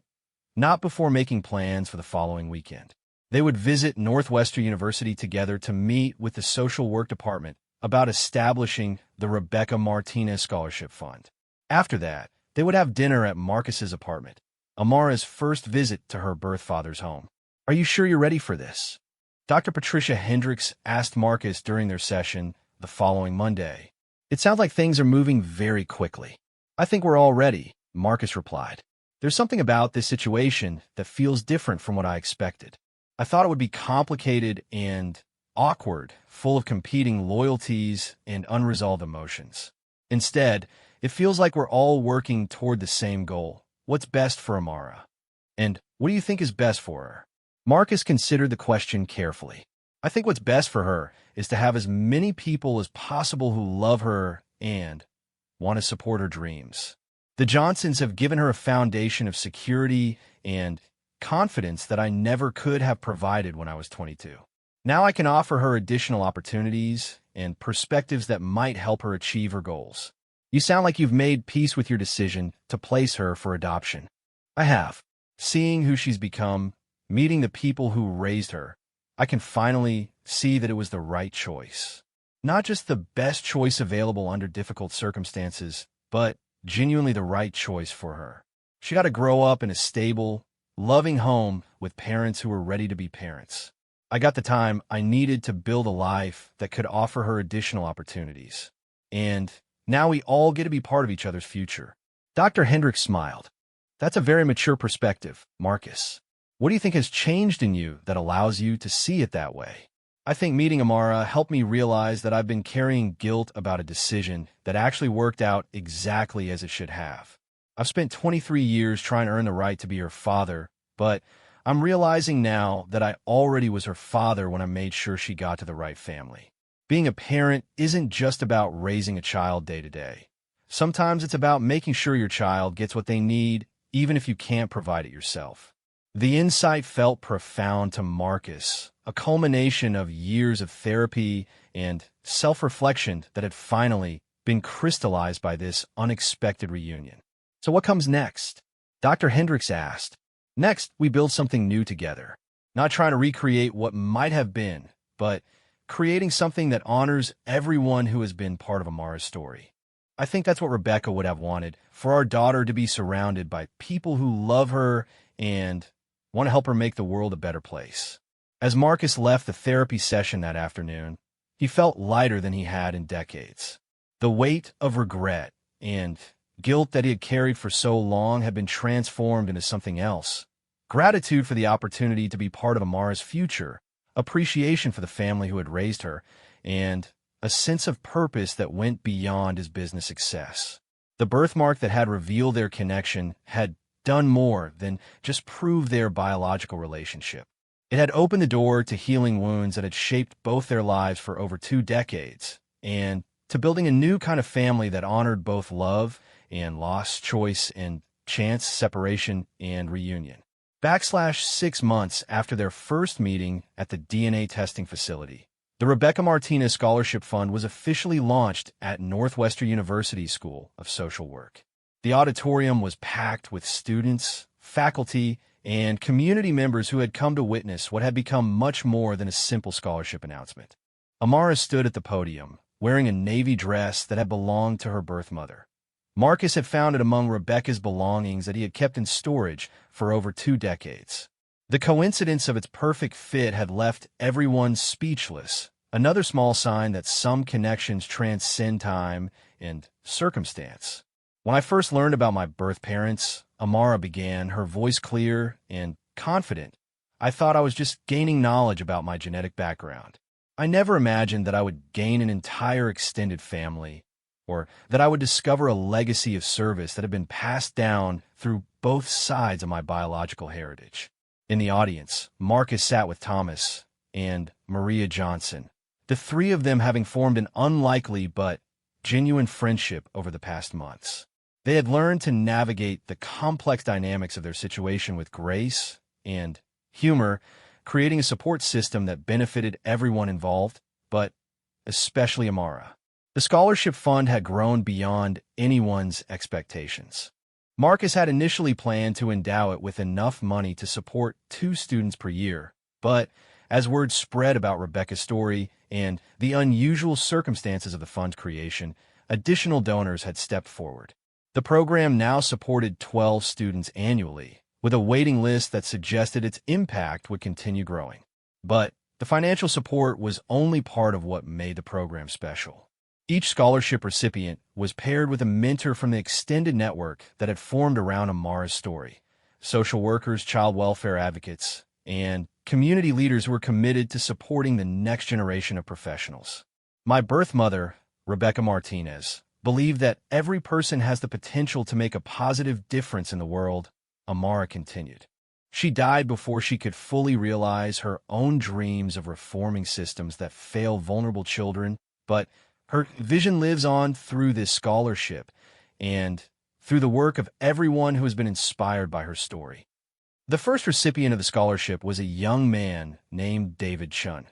not before making plans for the following weekend. They would visit Northwestern University together to meet with the social work department about establishing the Rebecca Martinez Scholarship Fund. After that, they would have dinner at Marcus's apartment, Amara's first visit to her birth father's home. "Are you sure you're ready for this?" Dr. Patricia Hendricks asked Marcus during their session the following Monday. "It sounds like things are moving very quickly." "I think we're all ready," Marcus replied. "There's something about this situation that feels different from what I expected. I thought it would be complicated and awkward, full of competing loyalties and unresolved emotions. Instead, it feels like we're all working toward the same goal. What's best for Amara? And what do you think is best for her?" Marcus considered the question carefully. "I think what's best for her is to have as many people as possible who love her and want to support her dreams. The Johnsons have given her a foundation of security and confidence that I never could have provided when I was 22. Now I can offer her additional opportunities and perspectives that might help her achieve her goals." "You sound like you've made peace with your decision to place her for adoption." "I have. Seeing who she's become, meeting the people who raised her, I can finally see that it was the right choice. Not just the best choice available under difficult circumstances, but genuinely the right choice for her. She got to grow up in a stable, loving home with parents who were ready to be parents. I got the time I needed to build a life that could offer her additional opportunities. And now we all get to be part of each other's future." Dr. Hendricks smiled. "That's a very mature perspective, Marcus. What do you think has changed in you that allows you to see it that way?" "I think meeting Amara helped me realize that I've been carrying guilt about a decision that actually worked out exactly as it should have. I've spent 23 years trying to earn the right to be her father, but I'm realizing now that I already was her father when I made sure she got to the right family. Being a parent isn't just about raising a child day to day. Sometimes it's about making sure your child gets what they need, even if you can't provide it yourself." The insight felt profound to Marcus, a culmination of years of therapy and self-reflection that had finally been crystallized by this unexpected reunion. So what comes next? Dr. Hendricks asked. Next, we build something new together. Not trying to recreate what might have been, but creating something that honors everyone who has been part of Amara's story. I think that's what Rebecca would have wanted, for our daughter to be surrounded by people who love her and want to help her make the world a better place. As Marcus left the therapy session that afternoon, he felt lighter than he had in decades. The weight of regret and guilt that he had carried for so long had been transformed into something else. Gratitude for the opportunity to be part of Amara's future, appreciation for the family who had raised her, and a sense of purpose that went beyond his business success. The birthmark that had revealed their connection had done more than just prove their biological relationship. It had opened the door to healing wounds that had shaped both their lives for over 2 decades, and to building a new kind of family that honored both love and loss, choice and chance, separation and reunion. 6 months after their first meeting at the DNA testing facility, the Rebecca Martinez Scholarship Fund was officially launched at Northwestern University School of Social Work. The auditorium was packed with students, faculty, and community members who had come to witness what had become much more than a simple scholarship announcement. Amara stood at the podium, wearing a navy dress that had belonged to her birth mother. Marcus had found it among Rebecca's belongings that he had kept in storage for over 2 decades. The coincidence of its perfect fit had left everyone speechless, another small sign that some connections transcend time and circumstance. When I first learned about my birth parents, Amara began, her voice clear and confident. I thought I was just gaining knowledge about my genetic background. I never imagined that I would gain an entire extended family, or that I would discover a legacy of service that had been passed down through both sides of my biological heritage. In the audience, Marcus sat with Thomas and Maria Johnson, the 3 of them having formed an unlikely but genuine friendship over the past months. They had learned to navigate the complex dynamics of their situation with grace and humor, creating a support system that benefited everyone involved, but especially Amara. The scholarship fund had grown beyond anyone's expectations. Marcus had initially planned to endow it with enough money to support 2 students per year, but as word spread about Rebecca's story and the unusual circumstances of the fund's creation, additional donors had stepped forward. The program now supported 12 students annually, with a waiting list that suggested its impact would continue growing. But the financial support was only part of what made the program special. Each scholarship recipient was paired with a mentor from the extended network that had formed around Amara's story: social workers, child welfare advocates, and community leaders who were committed to supporting the next generation of professionals. My birth mother, Rebecca Martinez, believed that every person has the potential to make a positive difference in the world, Amara continued. She died before she could fully realize her own dreams of reforming systems that fail vulnerable children, but her vision lives on through this scholarship and through the work of everyone who has been inspired by her story. The first recipient of the scholarship was a young man named David Chun,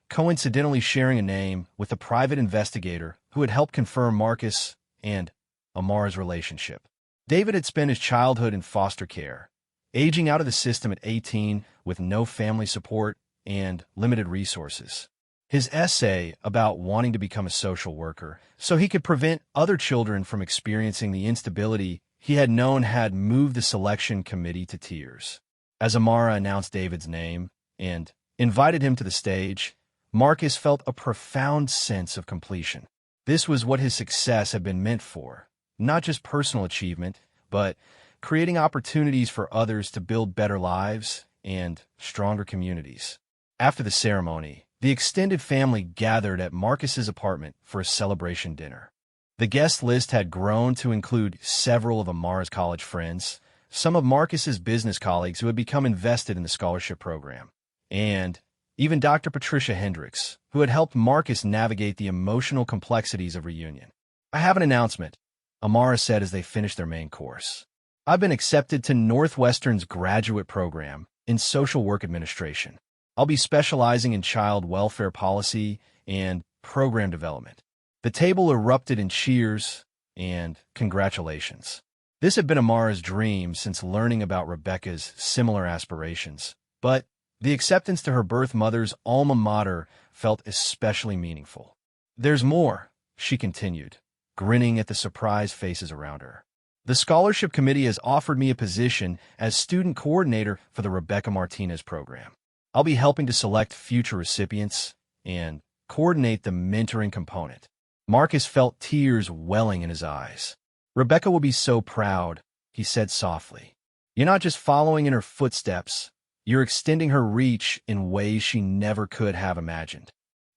coincidentally sharing a name with a private investigator who had helped confirm Marcus and Amara's relationship. David had spent his childhood in foster care, aging out of the system at 18 with no family support and limited resources. His essay about wanting to become a social worker so he could prevent other children from experiencing the instability he had known had moved the selection committee to tears. As Amara announced David's name and invited him to the stage, Marcus felt a profound sense of completion. This was what his success had been meant for, not just personal achievement, but creating opportunities for others to build better lives and stronger communities. After the ceremony, the extended family gathered at Marcus's apartment for a celebration dinner. The guest list had grown to include several of Amara's college friends, some of Marcus's business colleagues who had become invested in the scholarship program, and even Dr. Patricia Hendricks, who had helped Marcus navigate the emotional complexities of reunion. "I have an announcement," Amara said as they finished their main course. "I've been accepted to Northwestern's graduate program in social work administration. I'll be specializing in child welfare policy and program development." The table erupted in cheers and congratulations. This had been Amara's dream since learning about Rebecca's similar aspirations, but the acceptance to her birth mother's alma mater felt especially meaningful. "There's more," she continued, grinning at the surprised faces around her. "The scholarship committee has offered me a position as student coordinator for the Rebecca Martinez program. I'll be helping to select future recipients and coordinate the mentoring component." Marcus felt tears welling in his eyes. "Rebecca will be so proud," he said softly. "You're not just following in her footsteps, you're extending her reach in ways she never could have imagined."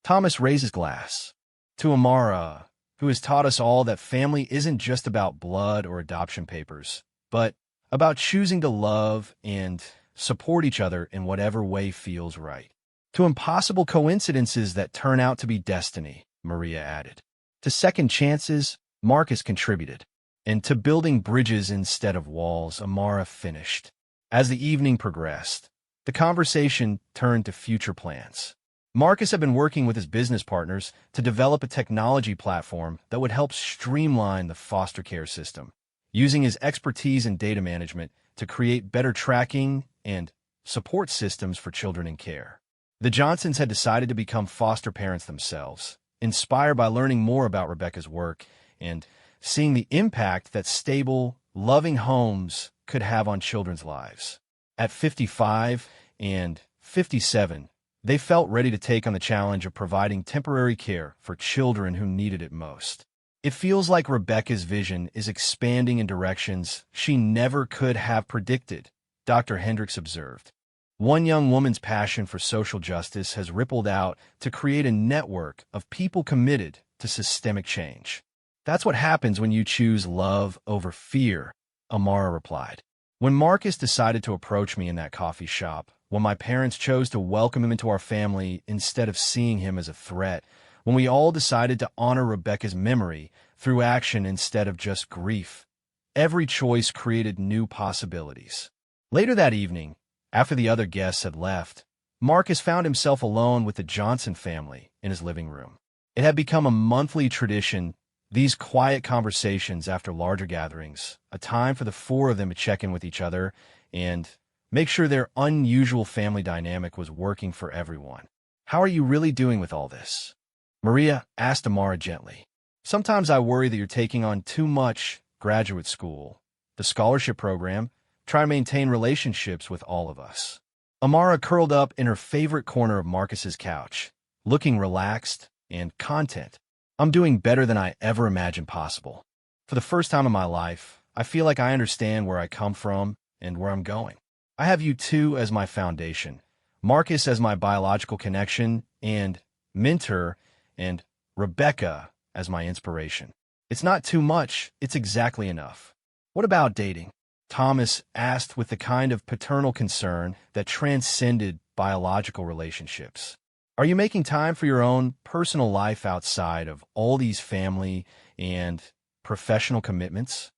Thomas raised his glass. "To Amara, who has taught us all that family isn't just about blood or adoption papers, but about choosing to love and support each other in whatever way feels right. To impossible coincidences that turn out to be destiny," Maria added. "To second chances," Marcus contributed. "And to building bridges instead of walls," Amara finished. As the evening progressed, the conversation turned to future plans. Marcus had been working with his business partners to develop a technology platform that would help streamline the foster care system, using his expertise in data management to create better tracking and support systems for children in care. The Johnsons had decided to become foster parents themselves, inspired by learning more about Rebecca's work and seeing the impact that stable, loving homes could have on children's lives. At 55 and 57, they felt ready to take on the challenge of providing temporary care for children who needed it most. "It feels like Rebecca's vision is expanding in directions she never could have predicted," Dr. Hendricks observed. "One young woman's passion for social justice has rippled out to create a network of people committed to systemic change." "That's what happens when you choose love over fear," Amara replied. "When Marcus decided to approach me in that coffee shop, when my parents chose to welcome him into our family instead of seeing him as a threat, when we all decided to honor Rebecca's memory through action instead of just grief, every choice created new possibilities." Later that evening, after the other guests had left, Marcus found himself alone with the Johnson family in his living room. It had become a monthly tradition, these quiet conversations after larger gatherings, a time for the four of them to check in with each other and make sure their unusual family dynamic was working for everyone. "How are you really doing with all this?" Maria asked Amara gently. "Sometimes I worry that you're taking on too much graduate school, the scholarship program, try to maintain relationships with all of us." Amara curled up in her favorite corner of Marcus's couch, looking relaxed and content. "I'm doing better than I ever imagined possible. For the first time in my life, I feel like I understand where I come from and where I'm going. I have you two as my foundation, Marcus as my biological connection and mentor, and Rebecca as my inspiration. It's not too much, it's exactly enough." "What about dating?" Thomas asked with the kind of paternal concern that transcended biological relationships. "Are you making time for your own personal life outside of all these family and professional commitments?"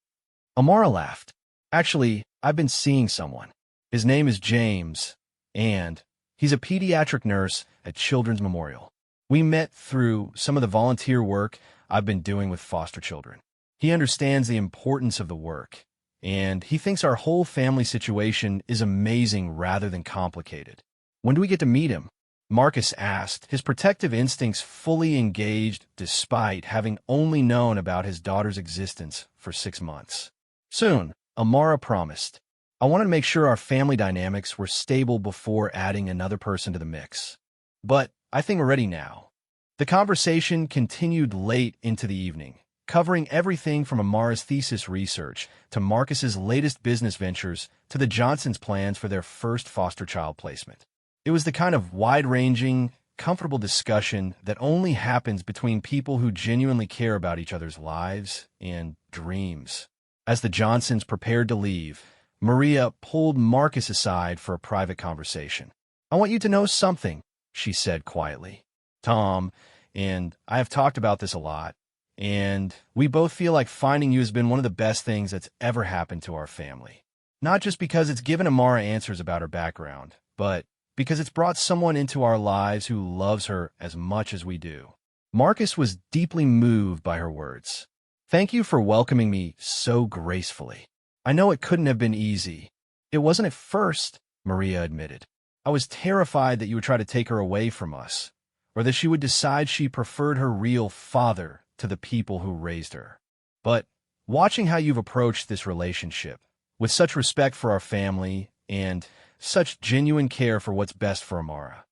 Amara laughed. "Actually, I've been seeing someone. His name is James, and he's a pediatric nurse at Children's Memorial. We met through some of the volunteer work I've been doing with foster children. He understands the importance of the work, and he thinks our whole family situation is amazing rather than complicated. When do we get to meet him?" Marcus asked, his protective instincts fully engaged despite having only known about his daughter's existence for 6 months. "Soon," Amara promised. "I wanted to make sure our family dynamics were stable before adding another person to the mix. But I think we're ready now." The conversation continued late into the evening, covering everything from Amara's thesis research to Marcus's latest business ventures to the Johnsons' plans for their first foster child placement. It was the kind of wide-ranging, comfortable discussion that only happens between people who genuinely care about each other's lives and dreams. As the Johnsons prepared to leave, Maria pulled Marcus aside for a private conversation. "I want you to know something," she said quietly. "Tom and I have talked about this a lot, and we both feel like finding you has been one of the best things that's ever happened to our family. Not just because it's given Amara answers about her background, but because it's brought someone into our lives who loves her as much as we do. Marcus was deeply moved by her words. "Thank you for welcoming me so gracefully. I know it couldn't have been easy." "It wasn't at first," Maria admitted. "I was terrified that you would try to take her away from us, or that she would decide she preferred her real father to the people who raised her. But watching how you've approached this relationship, with such respect for our family and such genuine care for what's best for Amara,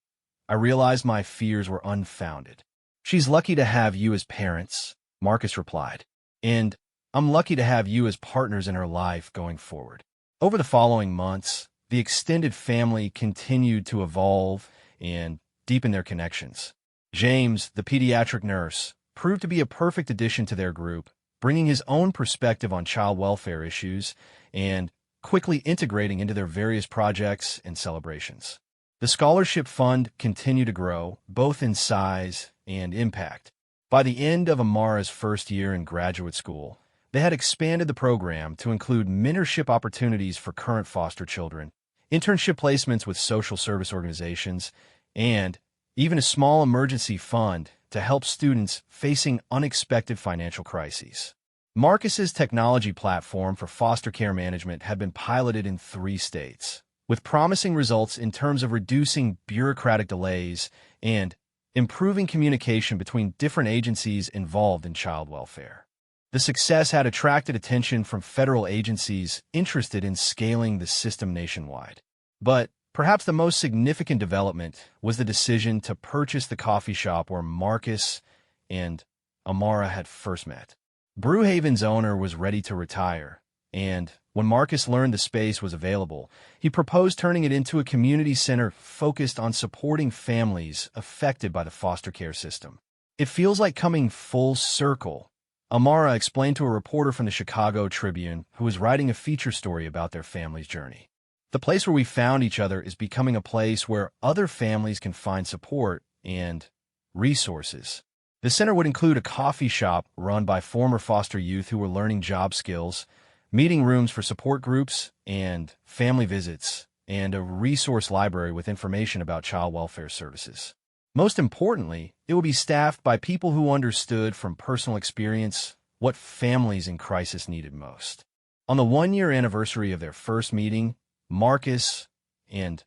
I realized my fears were unfounded." "She's lucky to have you as parents," Marcus replied, "and I'm lucky to have you as partners in her life going forward." Over the following months, the extended family continued to evolve and deepen their connections. James, the pediatric nurse, proved to be a perfect addition to their group, bringing his own perspective on child welfare issues and quickly integrating into their various projects and celebrations. The scholarship fund continued to grow, both in size and impact. By the end of Amara's first year in graduate school, they had expanded the program to include mentorship opportunities for current foster children, internship placements with social service organizations, and even a small emergency fund to help students facing unexpected financial crises. Marcus's technology platform for foster care management had been piloted in 3 states, with promising results in terms of reducing bureaucratic delays and improving communication between different agencies involved in child welfare. The success had attracted attention from federal agencies interested in scaling the system nationwide. But perhaps the most significant development was the decision to purchase the coffee shop where Marcus and Amara had first met. Brewhaven's owner was ready to retire, and when Marcus learned the space was available, he proposed turning it into a community center focused on supporting families affected by the foster care system. "It feels like coming full circle," Amara explained to a reporter from the Chicago Tribune who was writing a feature story about their family's journey. "The place where we found each other is becoming a place where other families can find support and resources." The center would include a coffee shop run by former foster youth who were learning job skills, meeting rooms for support groups and family visits, and a resource library with information about child welfare services. Most importantly, it would be staffed by people who understood from personal experience what families in crisis needed most. On the 1-year anniversary of their first meeting, Marcus and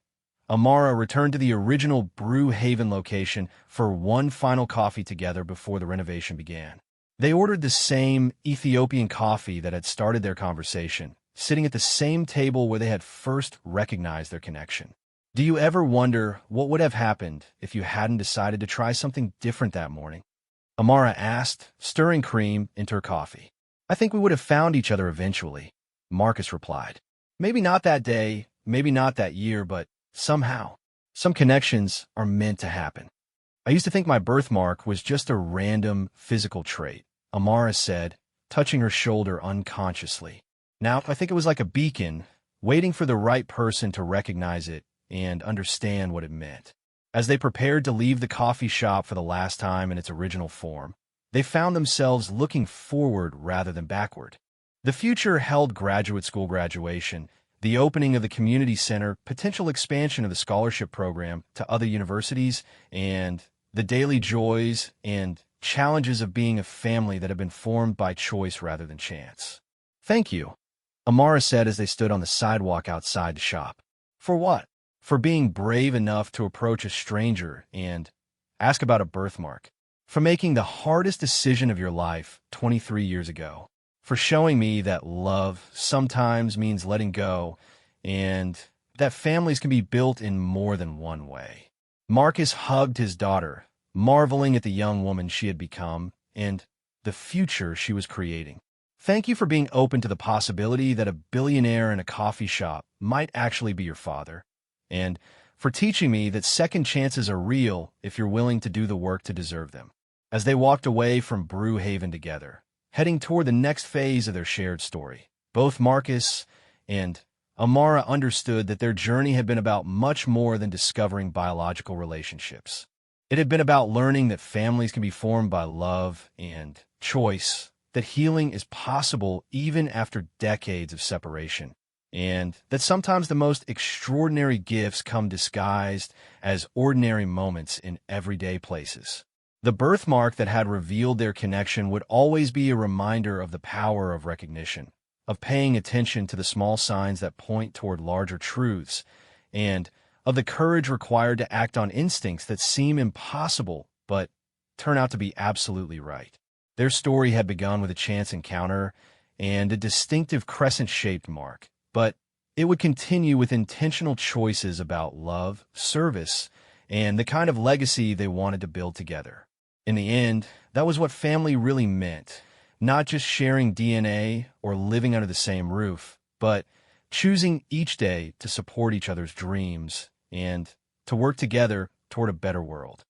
Amara returned to the original Brewhaven location for one final coffee together before the renovation began. They ordered the same Ethiopian coffee that had started their conversation, sitting at the same table where they had first recognized their connection. "Do you ever wonder what would have happened if you hadn't decided to try something different that morning?" Amara asked, stirring cream into her coffee. "I think we would have found each other eventually," Marcus replied. "Maybe not that day, maybe not that year, but somehow. Some connections are meant to happen." "I used to think my birthmark was just a random physical trait," Amara said, touching her shoulder unconsciously. "Now I think it was like a beacon, waiting for the right person to recognize it and understand what it meant." As they prepared to leave the coffee shop for the last time in its original form, they found themselves looking forward rather than backward. The future held graduate school graduation, the opening of the community center, potential expansion of the scholarship program to other universities, and the daily joys and challenges of being a family that have been formed by choice rather than chance. "Thank you," Amara said as they stood on the sidewalk outside the shop. "For what?" "For being brave enough to approach a stranger and ask about a birthmark. For making the hardest decision of your life 23 years ago. For showing me that love sometimes means letting go and that families can be built in more than one way." Marcus hugged his daughter, marveling at the young woman she had become and the future she was creating. "Thank you for being open to the possibility that a billionaire in a coffee shop might actually be your father, and for teaching me that second chances are real if you're willing to do the work to deserve them." As they walked away from Brewhaven together, heading toward the next phase of their shared story, both Marcus and Amara understood that their journey had been about much more than discovering biological relationships. It had been about learning that families can be formed by love and choice, that healing is possible even after decades of separation, and that sometimes the most extraordinary gifts come disguised as ordinary moments in everyday places. The birthmark that had revealed their connection would always be a reminder of the power of recognition, of paying attention to the small signs that point toward larger truths, and of the courage required to act on instincts that seem impossible but turn out to be absolutely right. Their story had begun with a chance encounter and a distinctive crescent-shaped mark, but it would continue with intentional choices about love, service, and the kind of legacy they wanted to build together. In the end, that was what family really meant, not just sharing DNA or living under the same roof, but choosing each day to support each other's dreams and to work together toward a better world.